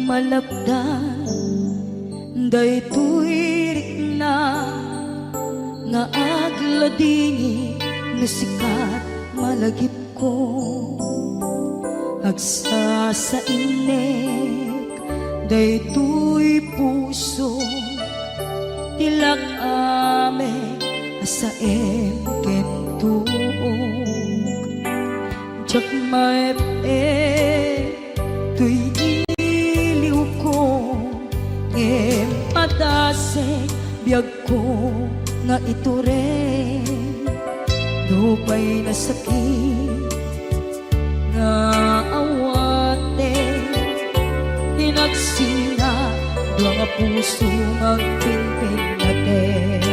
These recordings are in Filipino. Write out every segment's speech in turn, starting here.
malabdan daytoy rikna nga agladingi nga sikat malagip ko agsa sa inek daytoy puso tilak ame asaem ken tuog jak maep tuy iliw ko ngem padase biyag ko nga iture dupay na sakit nga awate hinagsina dua nga puso magpinpin natin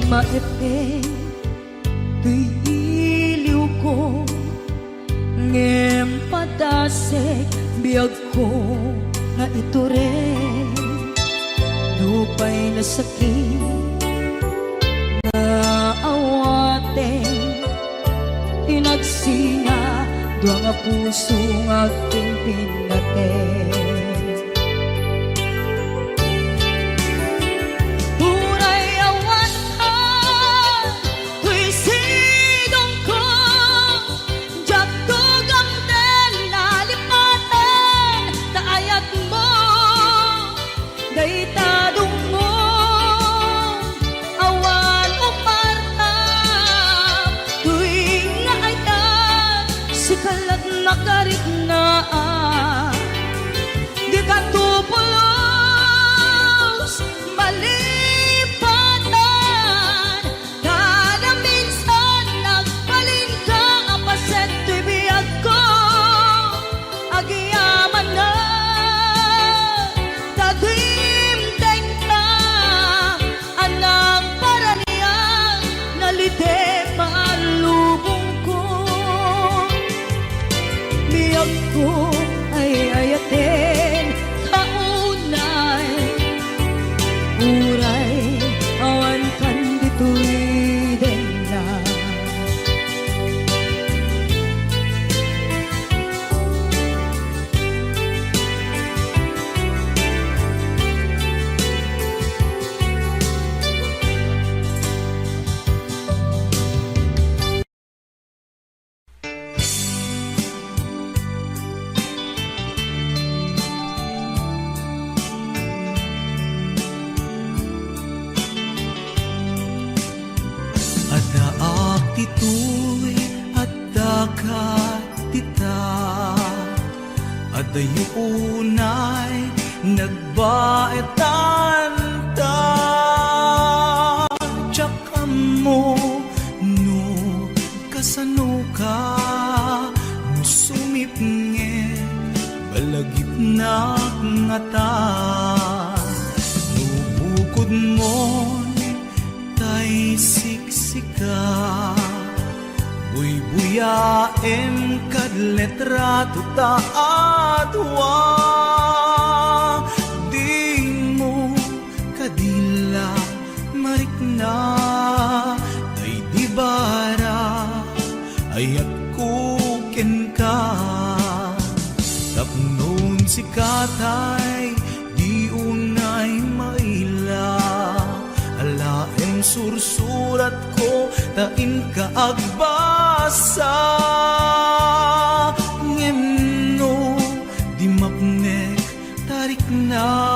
maepeng tuy iliw ko ngem padasek biyag ko nga iture dupay na sakit nga awate hinagsina dua nga puso nga pinpinaten ay ayaten kaunay uray awan kan ditoy denna Ito'y at dakat tita Adayo unay nagbaetan ta Tsaka mo no kasano ka No sumipnge balagip na ngata No bukod mo tay siksika Buy-buyaem kad letrato ta adwa Di mo kadila marikna Ay di ba ayat kuken ka. Tapnon si katay di unay maila, alaem sursurat ko tain ka agbasa. Ngemno di mapnek tarik na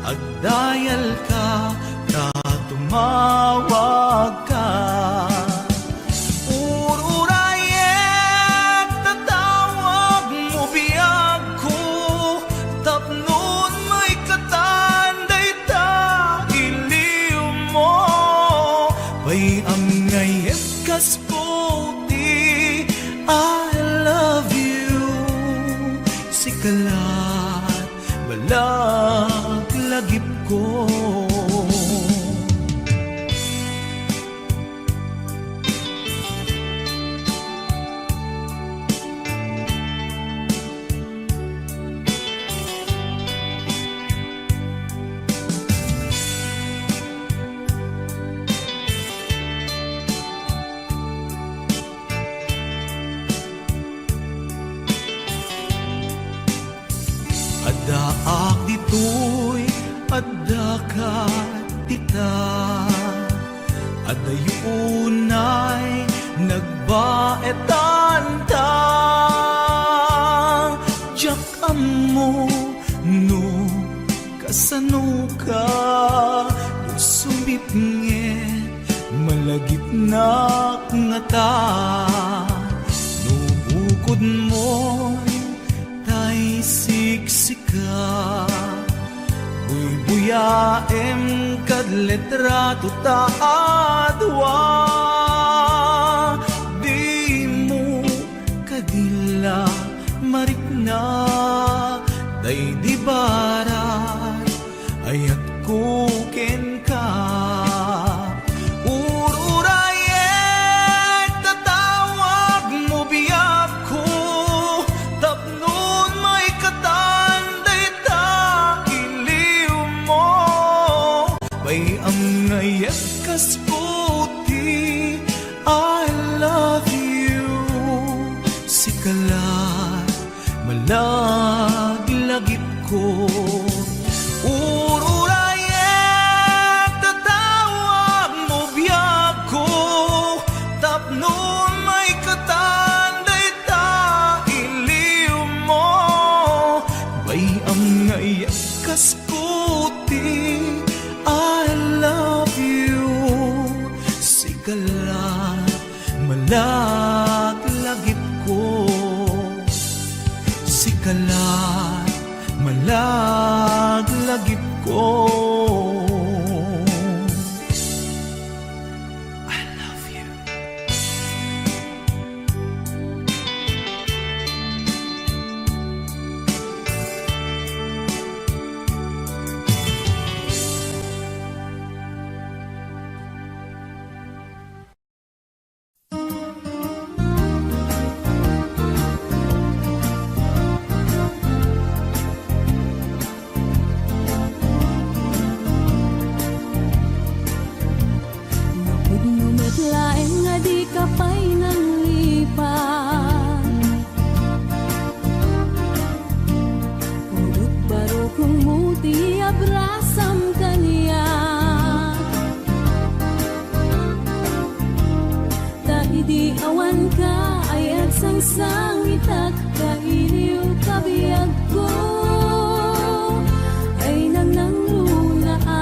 agdayal ka ta tumawag ka. Ururayek tatawag mo biyag ko, tapnon may katanday ta iliw mo. Bay ang ngayet kas puti, I love you. Sikalat balag lagip ko. Adaak ditoy, adda ka tita, adayunay nagbaetan ta. Diyak amo no kasano ka, usumit nget malagip na nga ta. Nubukod mo tay siksika, buy-buyaem kad letrato ta adwa. Di mo kadila marikna, day di barat ayat kuken ka. Ururayek tatawag mo biyag ko, tapnon may katanday ta iliw mo. Bay ang ngayat kas puti, I love you. Sikalat malaglagip ko. Ururayek tatawag mo biyag ko, tapnon may katanday ta iliw mo. Bay ang ngayat kas puti, I love you. Sikalat malaglagip ko. Sikalat malaglagip ko. I love you. Laeng nga di ka pa'y nang lipat, udot baro kung muti abrasam kaniya. Dahil di awan ka ay agsangsang itat kailiw kabiyag ko, ay nanang lunaan.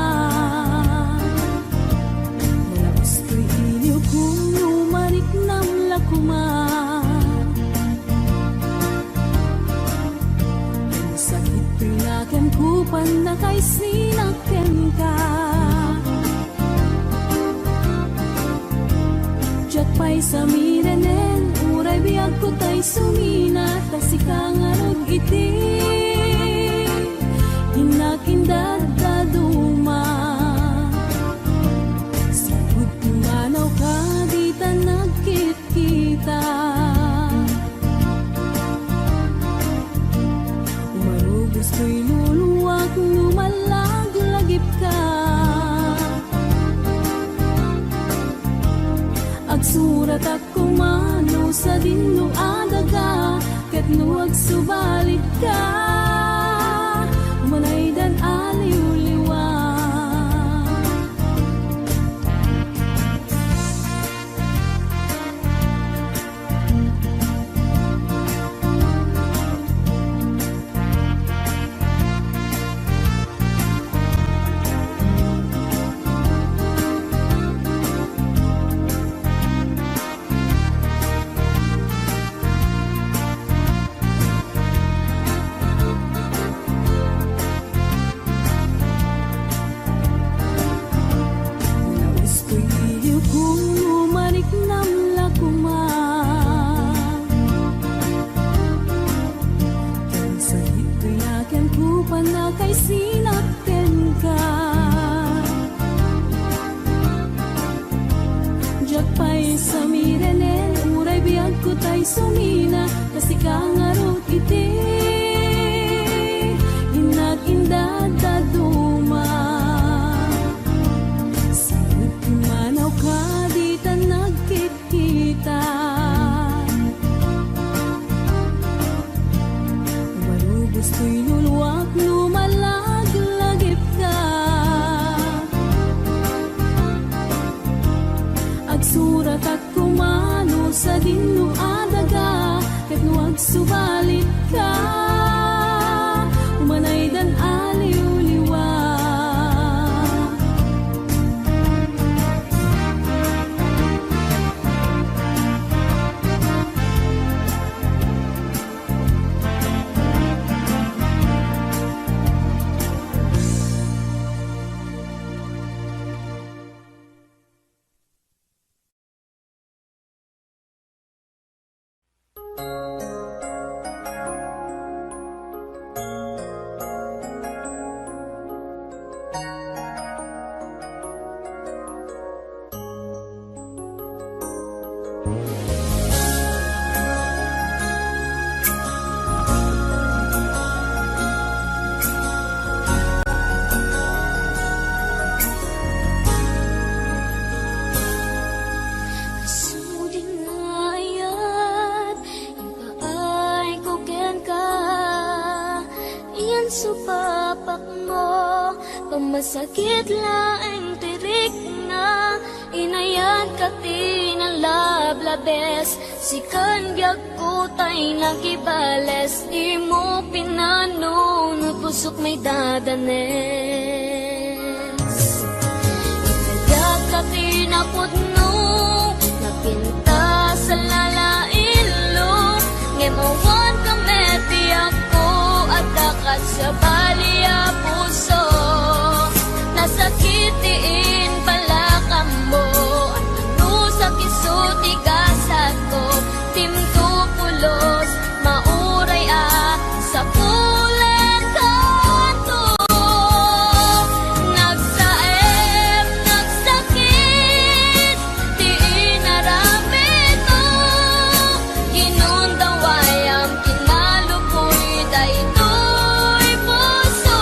Nalabas ko'y iliw kung lumarik ng lakuman. Ang sakit pinakan kupan na kay sinaken ka. Diyak pa'y sa mirenen, uray biyag ko ta'y sumina, tasikang arog iti, hinakindag daduma. Sabud tumanaw ka, di ta nagkit-kita. Umarugos ko'y luluwag, lumalag-lagip ka. Agsurat ako mano sa dinlo adaga, ket nuwag subalit ka, manay dan aliw-liwa. Kay sinakten ka, jak pa'y sa mirenen, uray biyag ko tay sumina, kasi kangarot iti, inag-indad daduma. Sa'yo manaw ka, di ta nagkit-kita, marubos ko'y luluwak, lumalaglagip ka. Agsurat at kumano sa dinlo adaga, ket nuwag subalit ka, umanay dan aliw-liwa. Masakit laeng tirik na inayan ka tinalablabes, si kanyag ko tay nagibales, di mo pinanunod pusok may dadanes. Inayag ka tinapudno, napinta sa lalailo, ngemawan ka meti ako, at dakat sa baliya puso. Nasakitiin pala ka mo, ano sa kisuti gasat ko, timto pulos, mauray sa pulen kanto. Nagsaep, nagsakit, di inaramit ko, ginundaway ang kinalupoy, daytoy puso,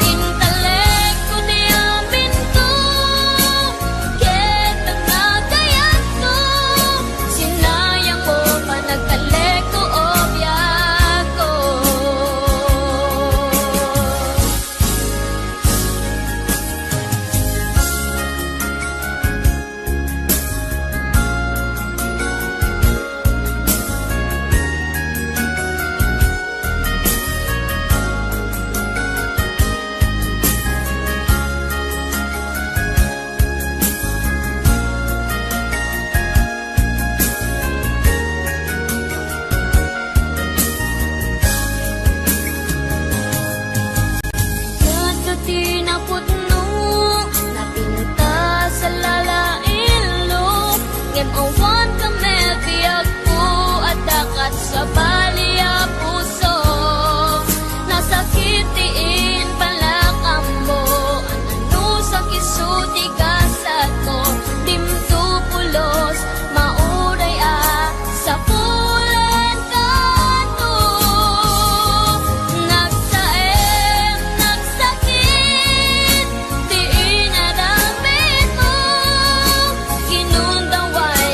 intelekto di amin ko, ket ang nagayat ko, sinayang ko pa nagkaleko o biyak ko. Kati na putno, napinta sa lalailo, ngem awan ka mebiyag ko, at dakat sa baliya puso. Nasakitiin pala ka mo, ano sa kisuti gasat ko, timto pulos, mauray sa pulen kanto. Nagsaem, nagsakit, di inaramit mo, ginundaway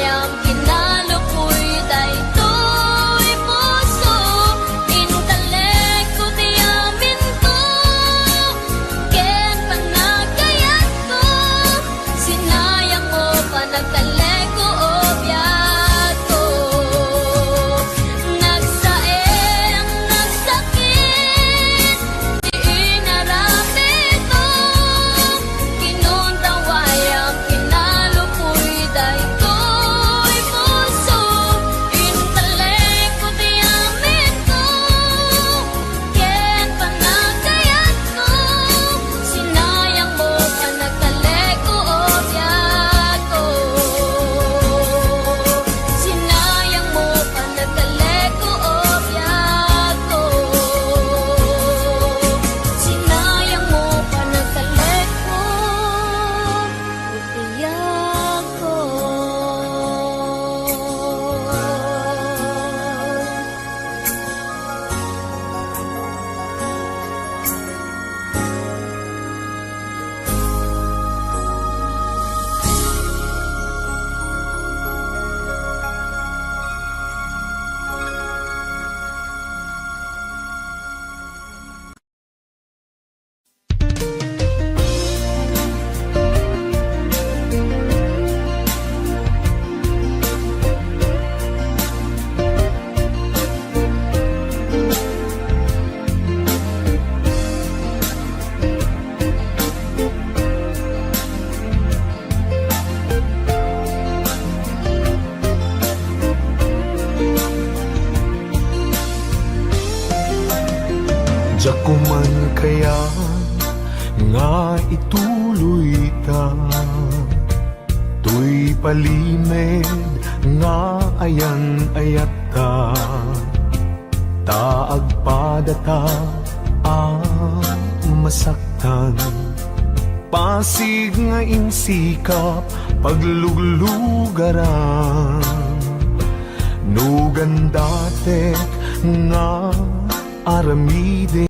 Jakuman kaya nga ituloy ta, tuy palimed nga ayan ayat ta, taag padata ang masaktan, pasig nga insikap pagluglugaran, nugan datek nga aramiden,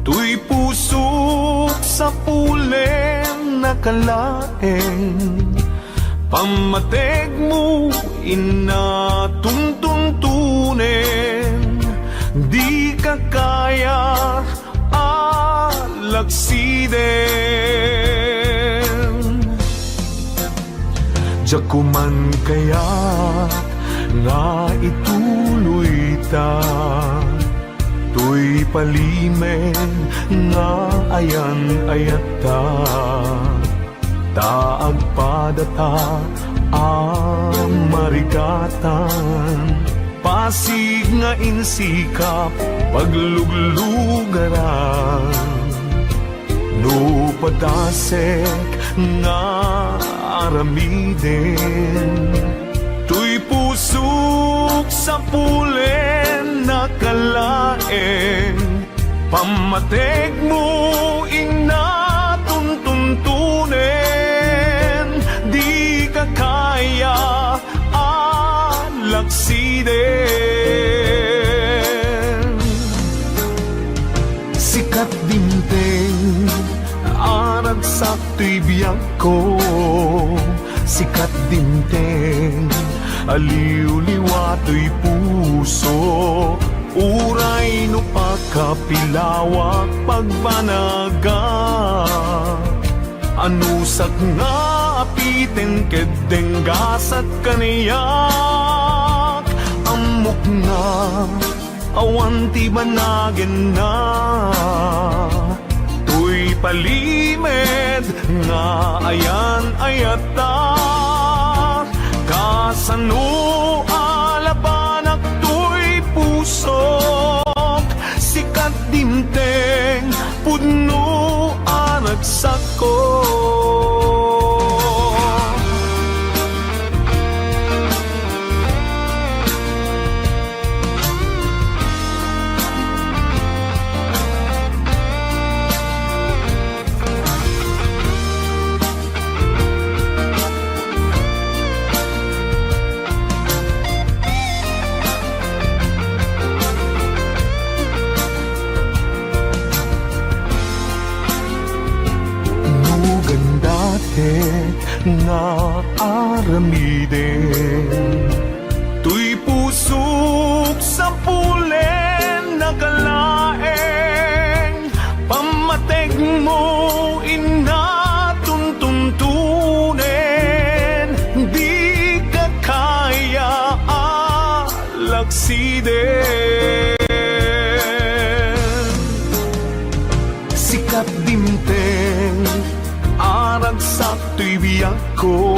tuy pusok sa pulen nakalaeng, pamateg mo inatuntuntunen, di ka kaya alaksiden. Jakuman kaya nga ituloy ta, tuy palimen nga ayan ayat ta, taag padata ang marigatan, pasig nga insikap pagluglugaran, no padasek nga aramiden, tuy pusok sa pulen nakalaeng, pamateg mo inatuntuntunen, di ka kaya alaksiden. Sikat dinteng arag sakto'y biyag ko, sikat dinteng aliw-liwato'y puso, uray no pakapilawak pagbanaga, anusak nga apiten kedeng gasat kaniyak, amok nga awan ti banagen na, tuy palimed nga ayan ayata, kasano alabanak tuy pusok, sikat dimteng pudno aragsak ko. Na aramiden, tuy pusok sa pulen nakalaeng, pamateg mo inatuntuntunen, di ka kaya alaksiden. Sikat dimteng arag sakto'y biyag ko,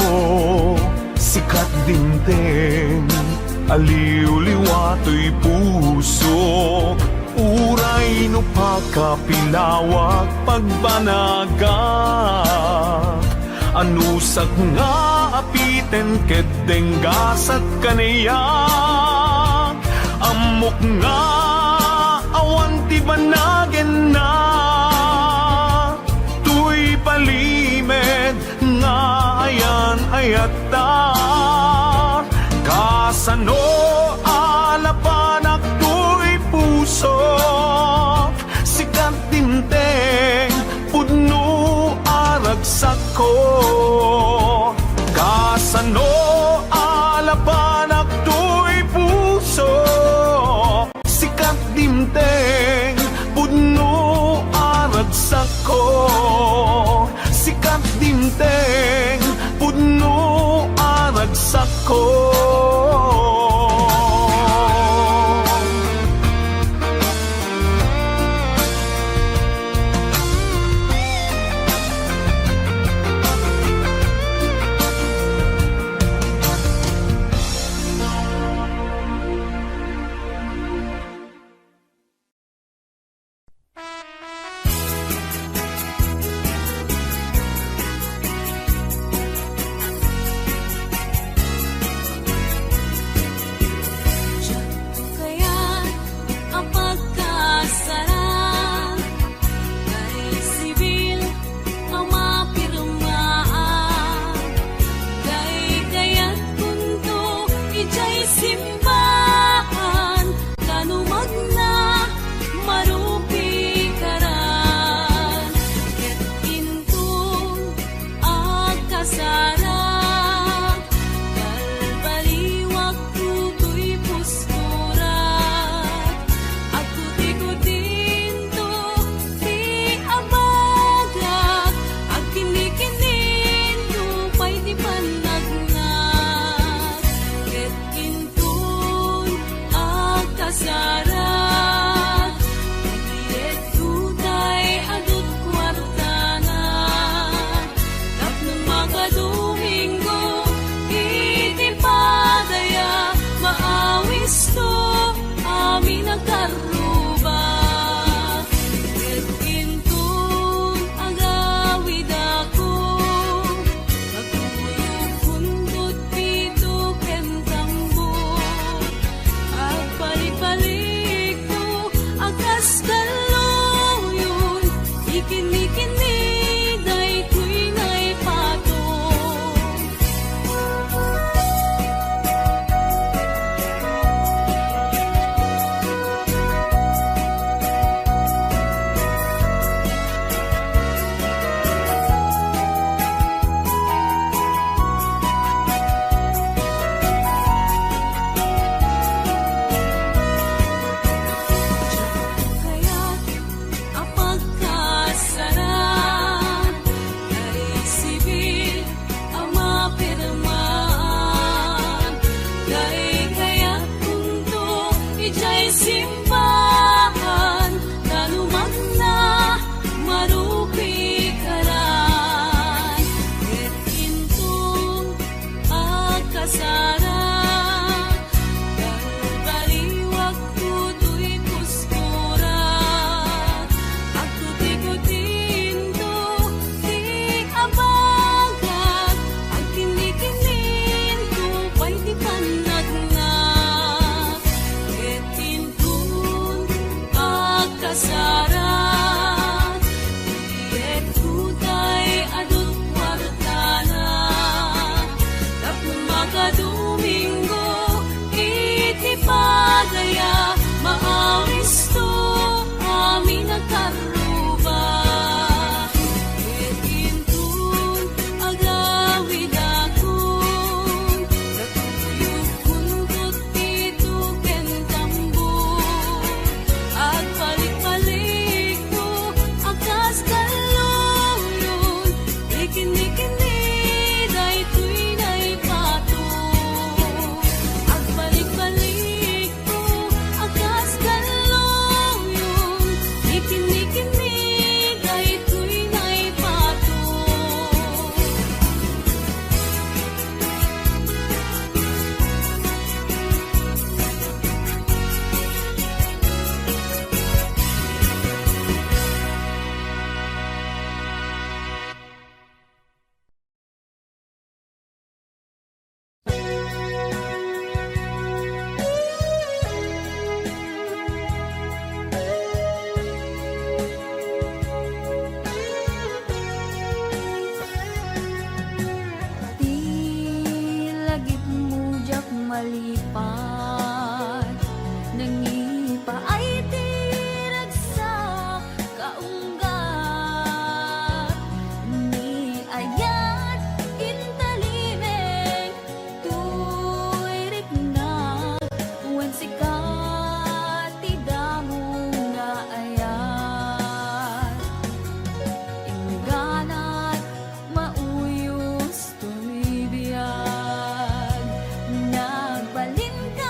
sikat dinteng aliw-liwato'y puso, uray no pakapilawak pagbanaga, anusak nga apiten kedeng gasat kaniyak, amok nga awan ti banagen na, palimed nga ayan ayata, kasano alapanak tuy pusok, sikat dinteng pudno aragsak ko, kasano alapanak tuy pusok, sikat dinteng pudno aragsak ko, sikat dinteng pudno aragsak ko. simbahan, naluman na marupikaran. Ket intong akasara, baliwag kuto'y kustura. Ako tikutinto, di abagat, ang kinikininto, pa'y di panagnak. Ket intong akasara, ket kutay adut wartana. Tapos makadomingo, iti pagaya, maawis to amin nagkaruba. Ket intong agawid akon, natuyog kuntot dito ken tambo. Agbalik-balik ko, akas kaluyon, ikini-kini, daytoy na'y pato. Agbalik-balik ko, akas kaluyon, ikini-kini, daytoy na'y pato. Di lagip mujak malipad, nangipa ay tiragsak kaunggat. Ni ayat intalimeng tuirik na, wen sikat tidamong nga ayat. Ingganat mauyos to'y biyag, nagbalin ka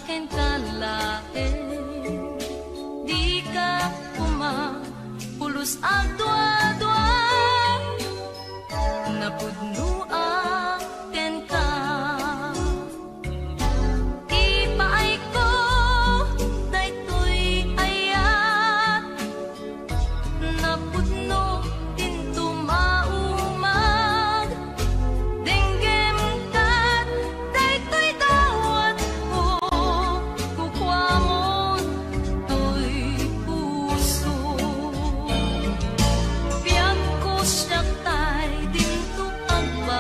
ken kalae di ka umang pulos agdua-dua napudno ken ka ipaay ko daytoy ayat napudno din tumaumag denggem kat daytoy dawat ko kukwamon toy puso biyag ko siya tay dinto agba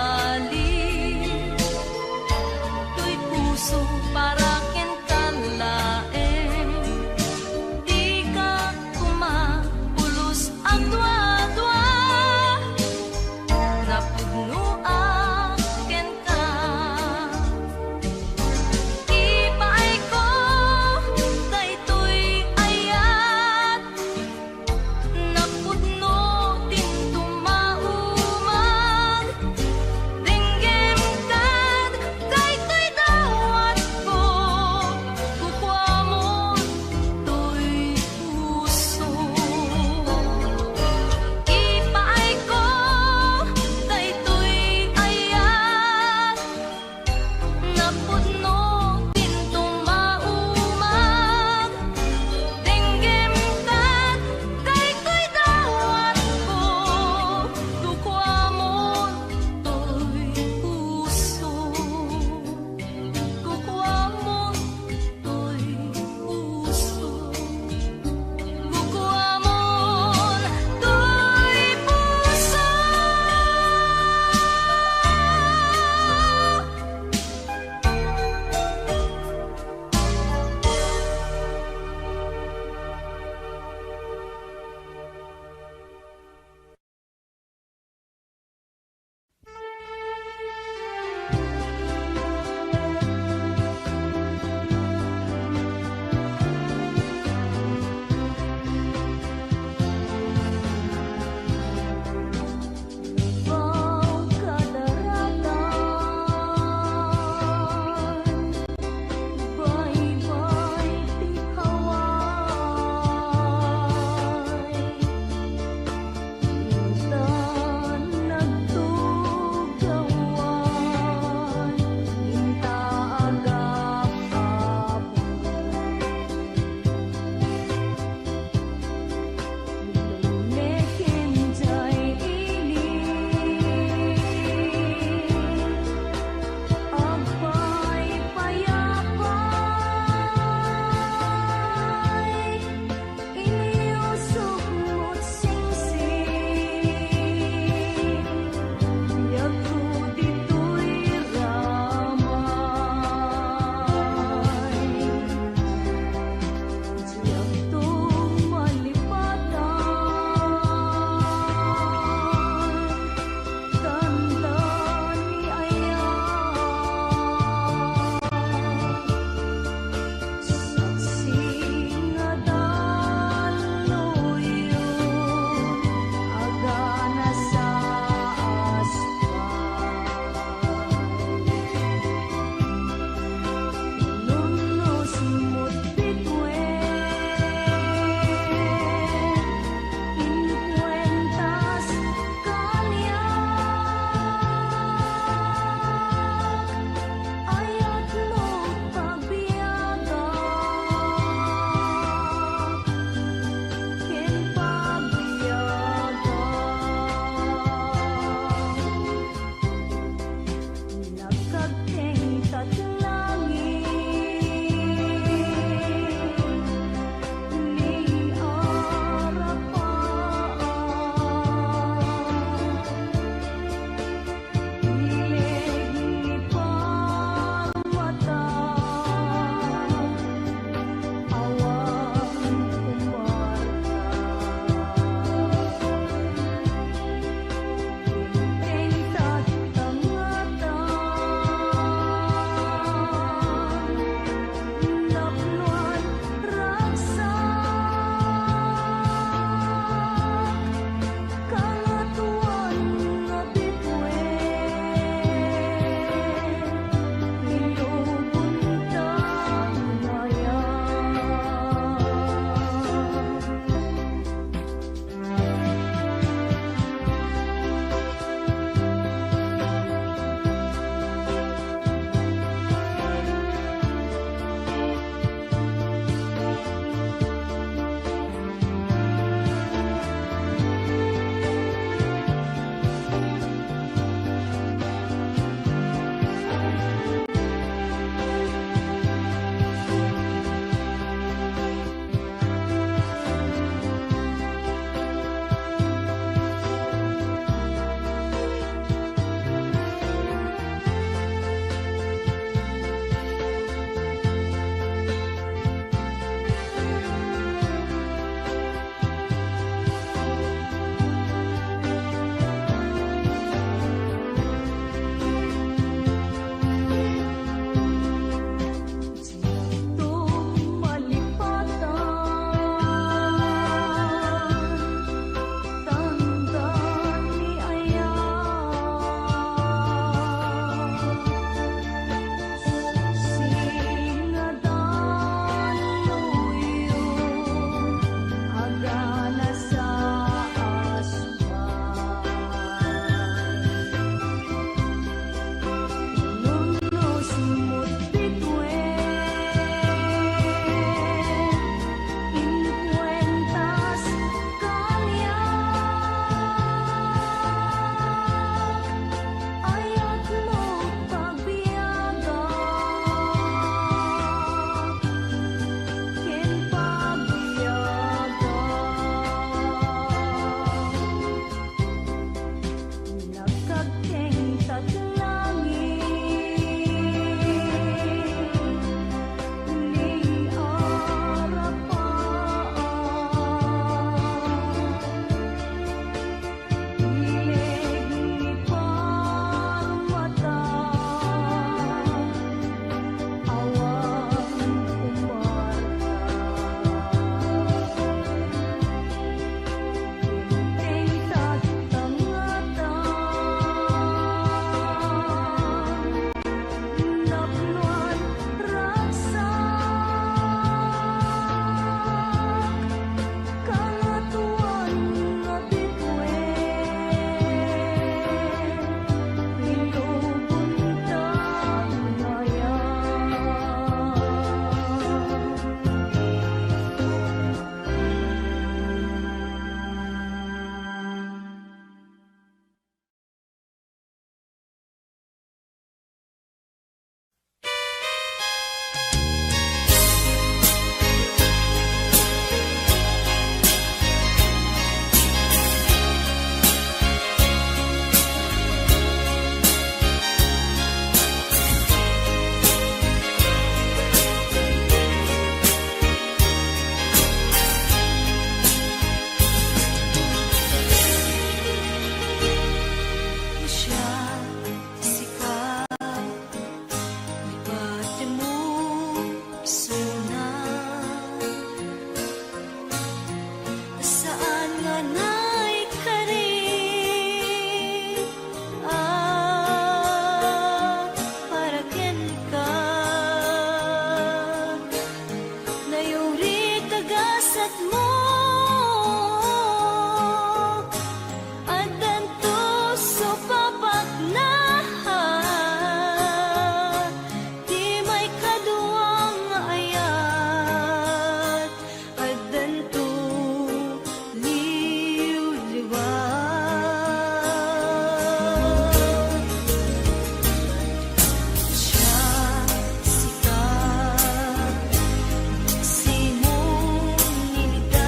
lasat mo at danto supapak na di may kaduang ayat at danto liw-liwat. Siya sikat, simong nilita,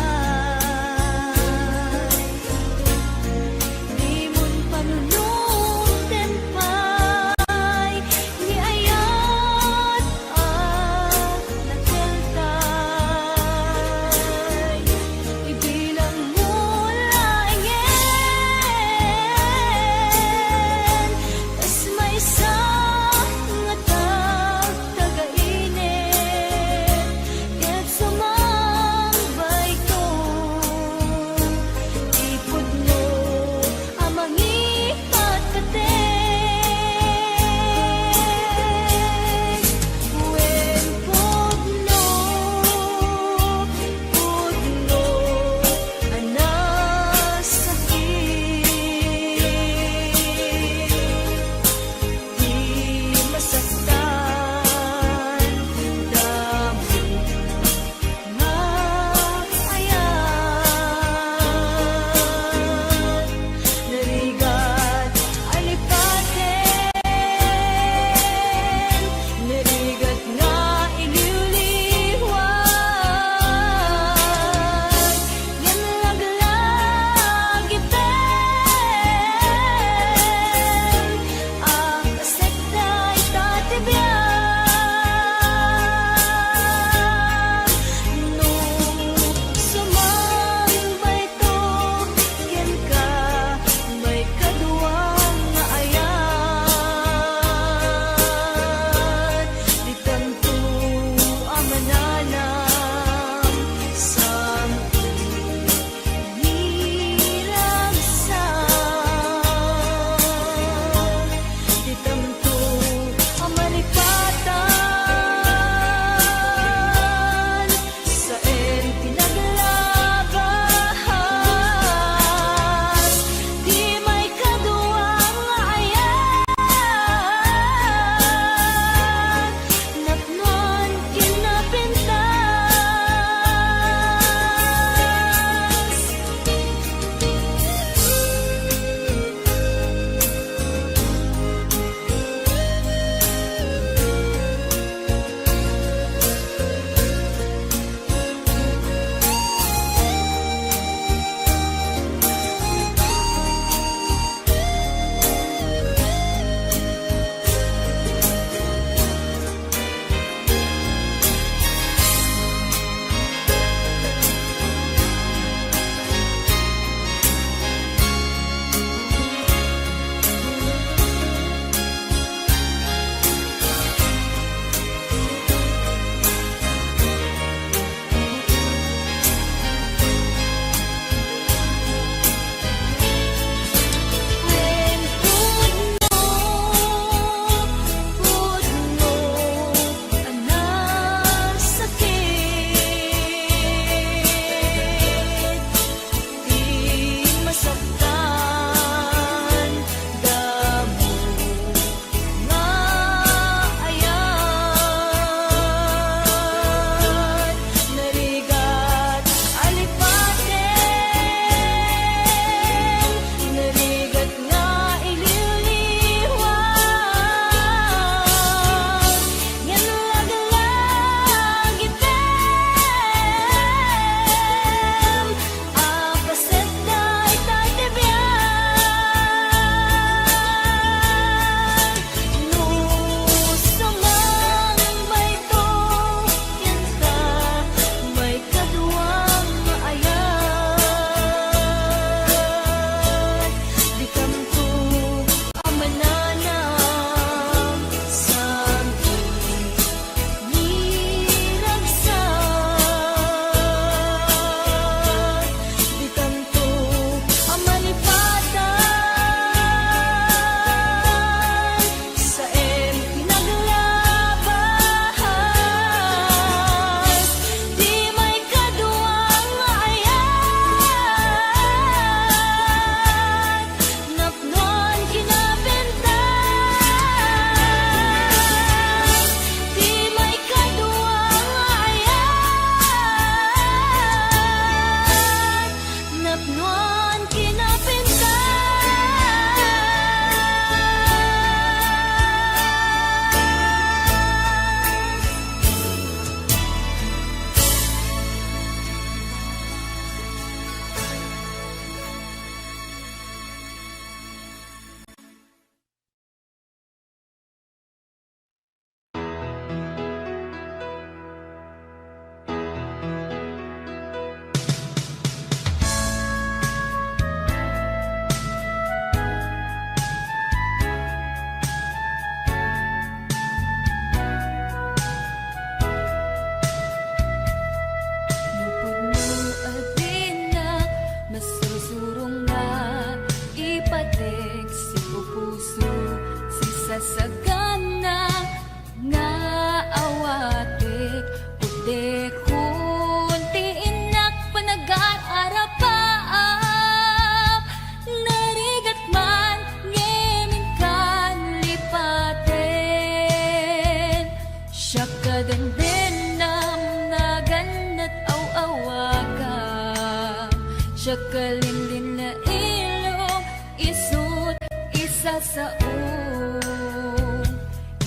Siya kalimlim na ilong, isut isa sa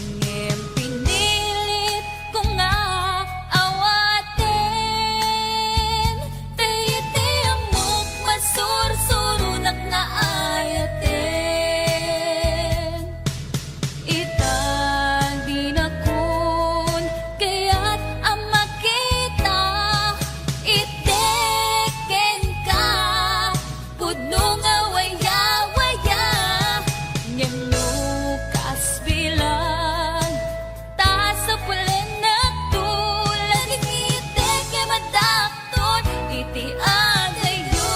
ngem pinilit ko nga awatin, tayiti amok masursurunak nga ayatin. Itang dinakon kaya't ang makita, iteken ka pudno nga waya-waya, ngem lukas bilang ta sa pulen na tulan, iteke madakton iti agayo.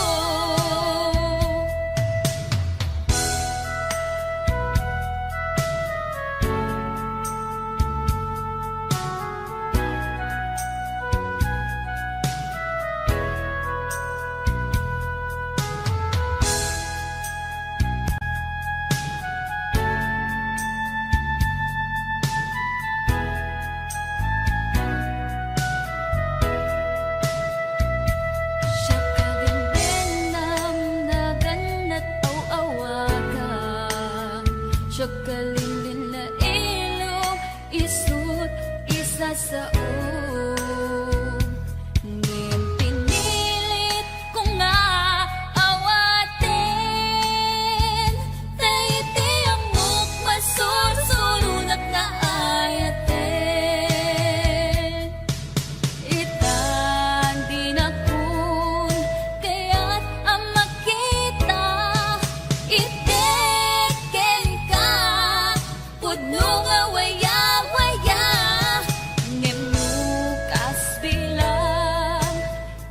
Siya kalimbenam na ganat aw-awaga, siya kalimlin na ilong, isut isa sa ngem pinilit ko nga awatin, tayiti amok masursurunak nga ayatin. Itan dinakon kaya't ang makita, iteken ka pudno nga waya-waya, ngem lukas bilang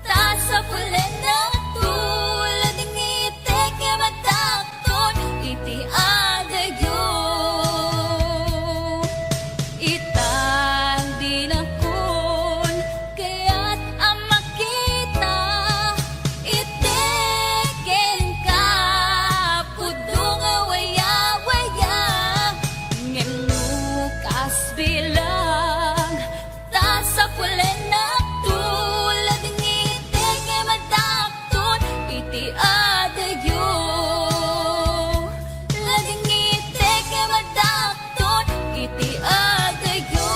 ta sa pulen na tulad, iteke madakton iti agayo. Itang dinakon kaya't ang makita, iteken ka pudno nga waya-waya, ngem lukas bilang ta sa pulen na tulad, iteke madakton iti agayo. Lading iteke madakton iti agayo.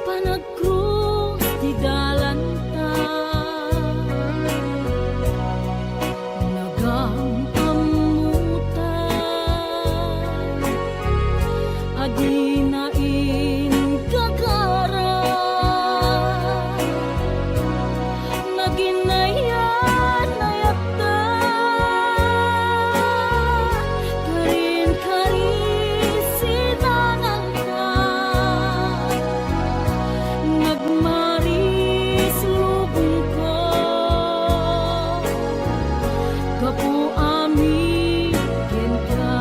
Panagkrus di dalanta, nagampamutan, adi nain kakara, naginaya-nayata, karin-karisinan ka, nagmaris lubong ko, kapu ami ken ka.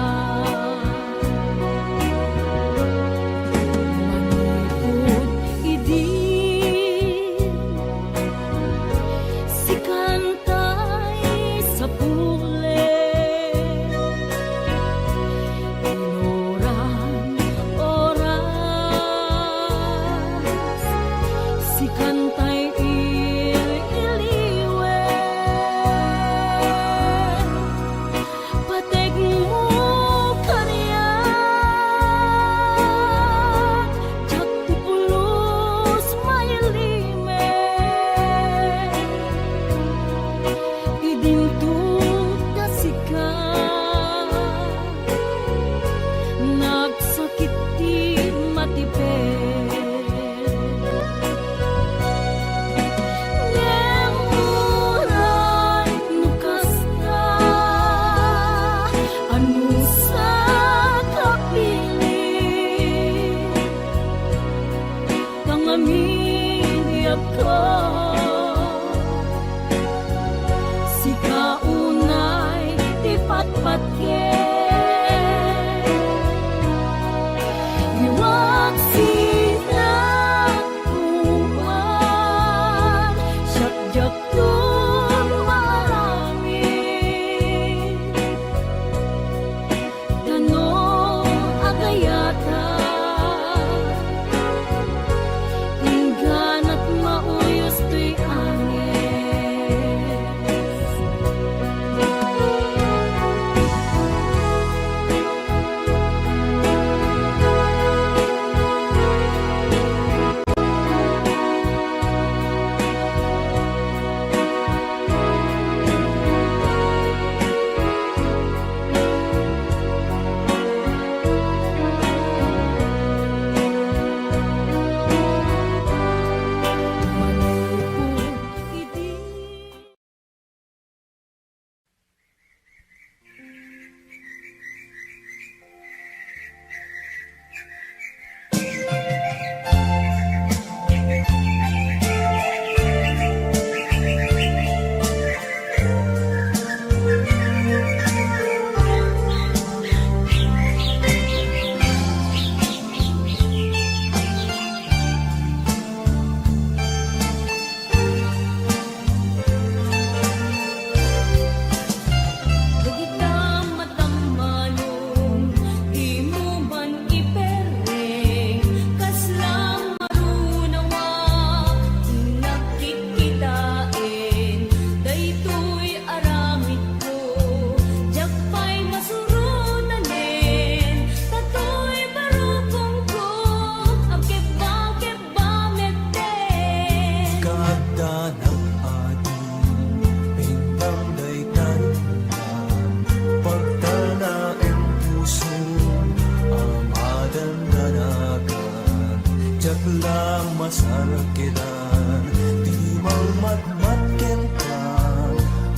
arakidan Di magmatmatken ka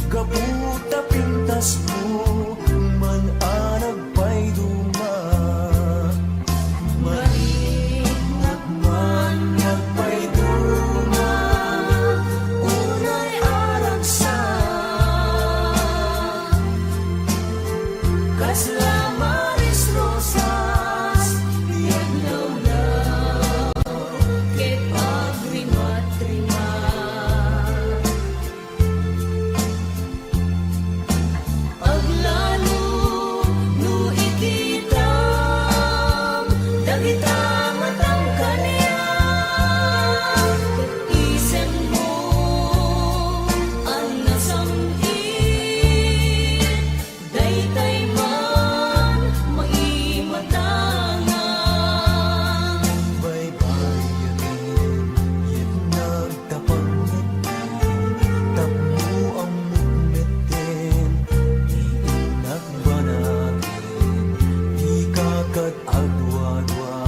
Gaputa pintas mo Man anag pa'y duma Maringat man nagpa'y duma Unay arag sa Kaslamaris rosas Yaglaw-law Ket agrimat-rimat Aglalo no ikitam Dagita matang kaniya Isen mo ang nasangit Daytay man maimatangan Baybayatin Yit nagtapang nagtin Tapmo ang mitmitin Iinag ba natin Di kakat agwadwa